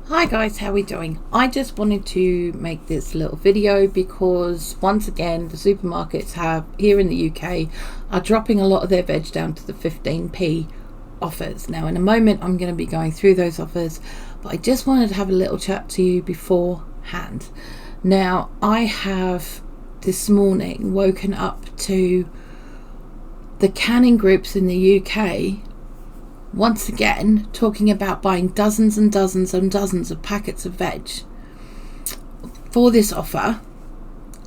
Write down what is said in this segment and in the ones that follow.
Hi guys, how are we doing? I just wanted to make this little video because once again the supermarkets here in the UK are dropping a lot of their veg down to the 15p offers. Now in a moment I'm going to be going through those offers, but I just wanted to have a little chat to you beforehand. Now I have this morning woken up to the canning groups in the UK once again talking about buying dozens and dozens and dozens of packets of veg for this offer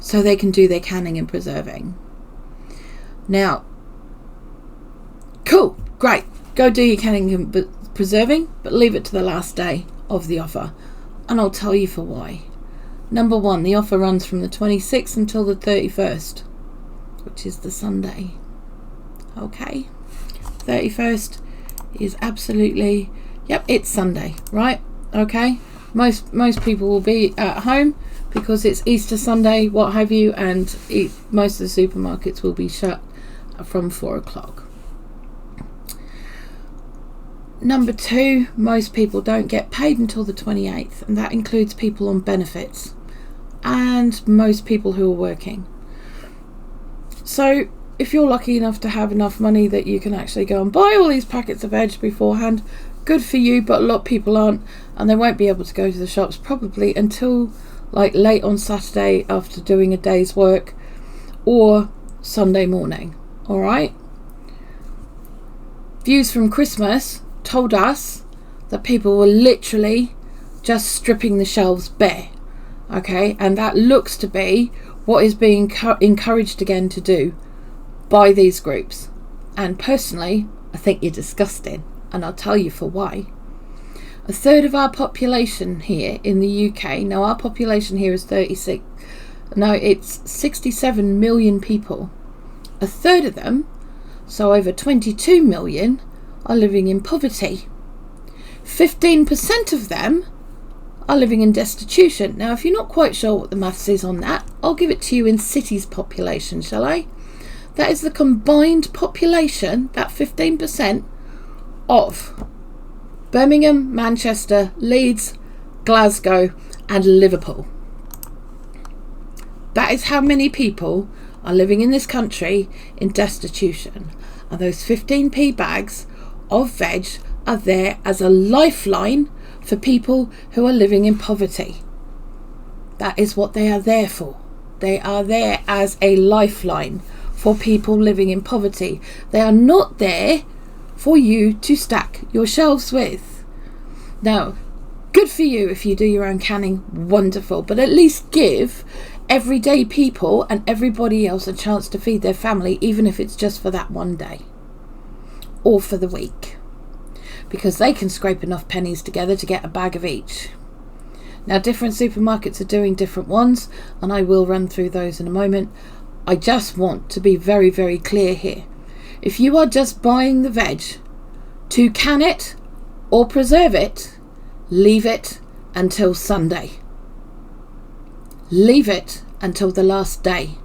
so they can do their canning and preserving. Now, cool, great, go do your canning and preserving, but leave it to the last day of the offer, and I'll tell you for why. Number one, the offer runs from the 26th until the 31st, which is the Sunday. Okay, 31st is absolutely, yep, it's Sunday, right? Okay, most people will be at home because it's Easter Sunday, what have you, and most of the supermarkets will be shut from 4 o'clock. Number two, most people don't get paid until the 28th, and that includes people on benefits and most people who are working. So if you're lucky enough to have enough money that you can actually go and buy all these packets of veg beforehand, good for you, but a lot of people aren't, and they won't be able to go to the shops probably until like late on Saturday after doing a day's work or Sunday morning. All right. Views from Christmas told us that people were literally just stripping the shelves bare. Okay, and that looks to be what is being encouraged again to do by these groups. And personally, I think you're disgusting, and I'll tell you for why. A third of our population here in the UK, now our population here is 67 million people. A third of them, so over 22 million, are living in poverty. 15% of them are living in destitution. Now if you're not quite sure what the maths is on that, I'll give it to you in cities population, shall I? That is the combined population, that 15%, of Birmingham, Manchester, Leeds, Glasgow and Liverpool. That is how many people are living in this country in destitution. And those 15p bags of veg are there as a lifeline for people who are living in poverty. That is what they are there for. They are there as a lifeline for people living in poverty. They are not there for you to stack your shelves with. Now, good for you if you do your own canning, wonderful, but at least give everyday people and everybody else a chance to feed their family, even if it's just for that one day or for the week, because they can scrape enough pennies together to get a bag of each. Now, different supermarkets are doing different ones, and I will run through those in a moment. I just want to be very, very clear here. If you are just buying the veg to can it or preserve it, leave it until Sunday. Leave it until the last day.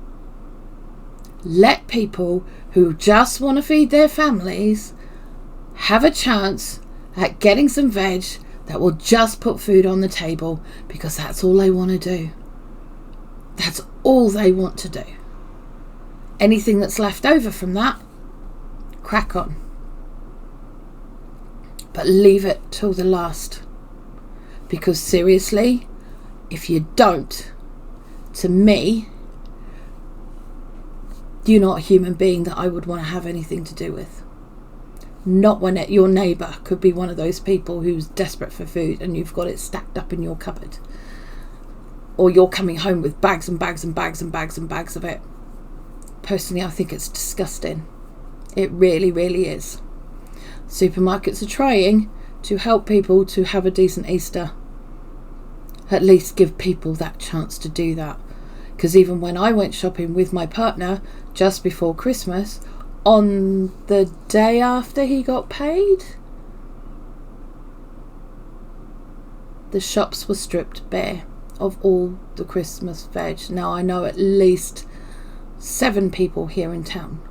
Let people who just want to feed their families have a chance at getting some veg that will just put food on the table, because that's all they want to do. That's all they want to do. Anything that's left over from that, crack on. But leave it till the last. Because seriously, if you don't, to me, you're not a human being that I would want to have anything to do with. Not when your neighbour could be one of those people who's desperate for food and you've got it stacked up in your cupboard. Or you're coming home with bags and bags and bags and bags and bags of it. Personally, I think it's disgusting. It really, really is. Supermarkets are trying to help people to have a decent Easter. At least give people that chance to do that. Because even when I went shopping with my partner just before Christmas, on the day after he got paid, the shops were stripped bare of all the Christmas veg. Now I know at least 7 people here in town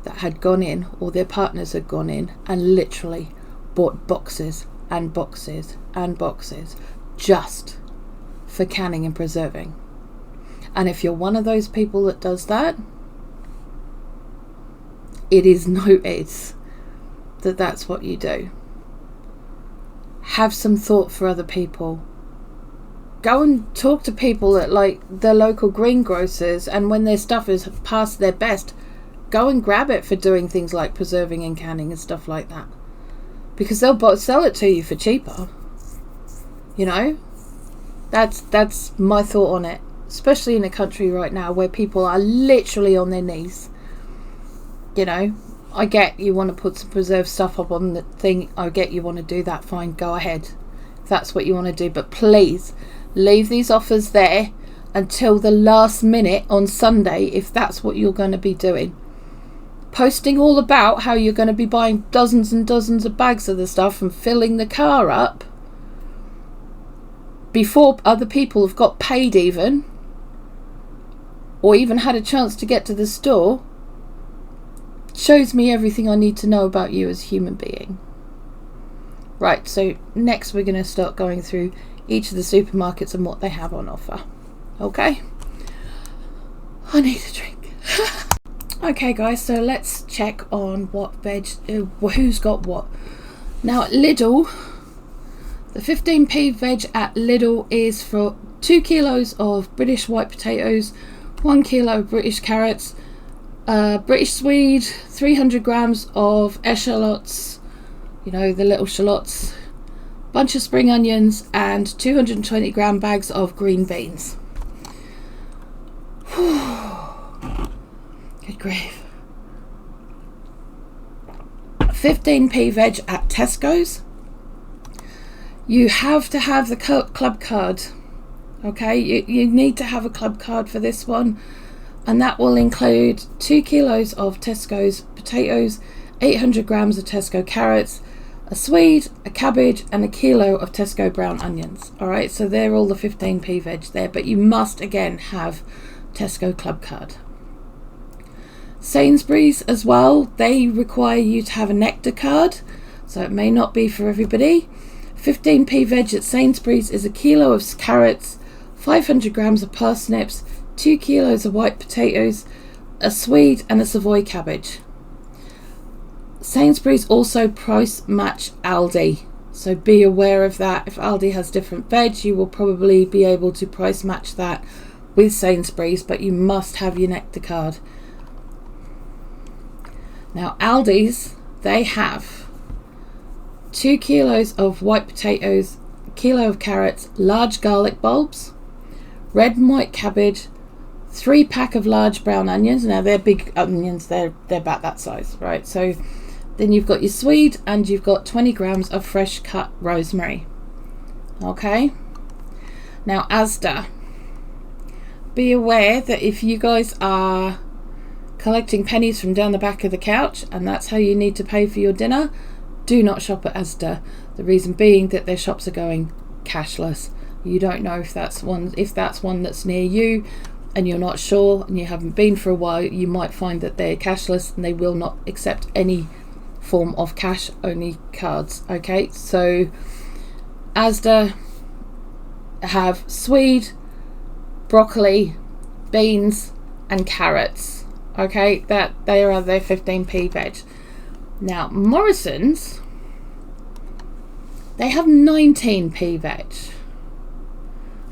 that had gone in, or their partners had gone in, and literally bought boxes and boxes and boxes just for canning and preserving. And if you're one of those people that does that, it is noted that that's what you do. Have some thought for other people. Go and talk to people at like the local greengrocers, and when their stuff is past their best, go and grab it for doing things like preserving and canning and stuff like that, because they'll sell it to you for cheaper. You know, that's my thought on it, especially in a country right now where people are literally on their knees. You know, I get you want to put some preserved stuff up on the thing. I get you want to do that. Fine, go ahead if that's what you want to do. But please leave these offers there until the last minute on Sunday if that's what you're going to be doing. Posting all about how you're going to be buying dozens and dozens of bags of the stuff and filling the car up before other people have got paid even, or even had a chance to get to the store, shows me everything I need to know about you as a human being. Right, so next we're going to start going through each of the supermarkets and what they have on offer. Okay? I need a drink. Okay guys, so let's check on what veg, who's got what. Now at Lidl, the 15p veg at Lidl is for 2 kilos of British white potatoes, 1 kilo of British carrots, British Swede, 300 grams of eschalots, you know, the little shallots, bunch of spring onions, and 220 gram bags of green beans. Good grief. 15p veg at Tesco's. You have to have the club card. Okay, you need to have a club card for this one. And that will include 2 kilos of Tesco's potatoes, 800 grams of Tesco carrots, a swede, a cabbage, and a kilo of Tesco brown onions. Alright, so they're all the 15p veg there, but you must again have Tesco club card. Sainsbury's as well, they require you to have a nectar card, so it may not be for everybody. 15p veg at Sainsbury's is a kilo of carrots, 500 grams of parsnips, 2 kilos of white potatoes, a swede, and a Savoy cabbage. Sainsbury's also price match Aldi, so be aware of that. If Aldi has different veg, you will probably be able to price match that with Sainsbury's, but you must have your nectar card. Now Aldi's, they have 2 kilos of white potatoes, a kilo of carrots, large garlic bulbs, red and white cabbage, 3 pack of large brown onions. Now they're big onions, they're about that size, right? So then you've got your swede, and you've got 20 grams of fresh cut rosemary. Okay, now Asda, be aware that if you guys are collecting pennies from down the back of the couch and that's how you need to pay for your dinner, do not shop at Asda. The reason being that their shops are going cashless. You don't know if that's one that's near you, and you're not sure and you haven't been for a while. You might find that they're cashless and they will not accept any form of cash, only cards. Okay, so Asda have swede, broccoli, beans, and carrots. Okay, that they are their 15p veg. Now Morrison's, they have 19p veg.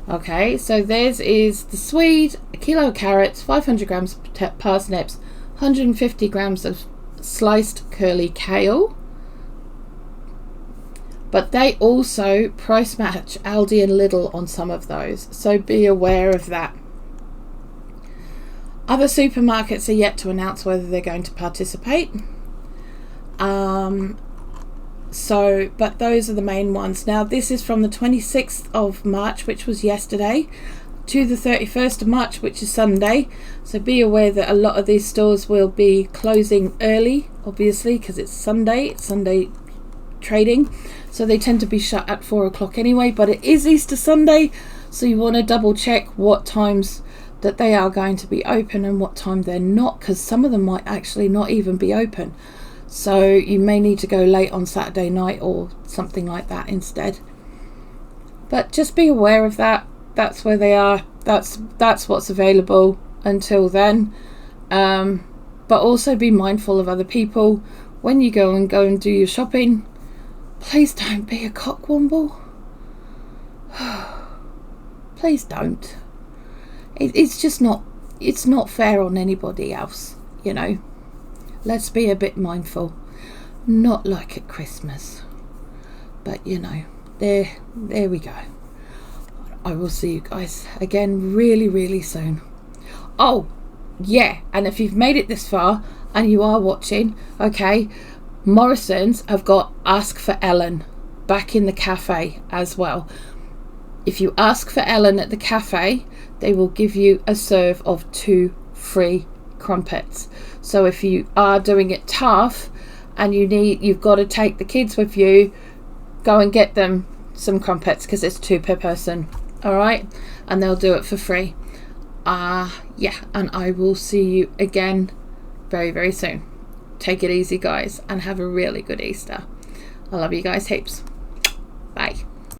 Okay, so theirs is the swede, a kilo of carrots, 500 grams of parsnips, 150 grams of sliced curly kale. But they also price match Aldi and Lidl on some of those, so be aware of that. Other supermarkets are yet to announce whether they're going to participate. But those are the main ones. Now this is from the 26th of March, which was yesterday, to the 31st of March, which is Sunday. So be aware that a lot of these stores will be closing early, obviously, because it's Sunday trading. So they tend to be shut at 4 o'clock anyway, but it is Easter Sunday, so you want to double check what times that they are going to be open and what time they're not, because some of them might actually not even be open. so you may need to go late on Saturday night or something like that instead. But just be aware of that. That's where they are. That's what's available until then. But also be mindful of other people when you go and do your shopping. Please don't be a cockwomble. Please don't. It's just not. It's not fair on anybody else. You know. Let's be a bit mindful. Not like at Christmas, but you know. There we go. I will see you guys again really, really soon. Oh, yeah, and if you've made it this far and you are watching, okay, Morrison's have got Ask for Ellen back in the cafe as well. If you ask for Ellen at the cafe, they will give you a serve of 2 free crumpets. So if you are doing it tough and you've got to take the kids with you, go and get them some crumpets, because it's 2 per person. All right, and they'll do it for free. Yeah, and I will see you again very, very soon. Take it easy, guys, and have a really good Easter. I love you guys heaps. Bye.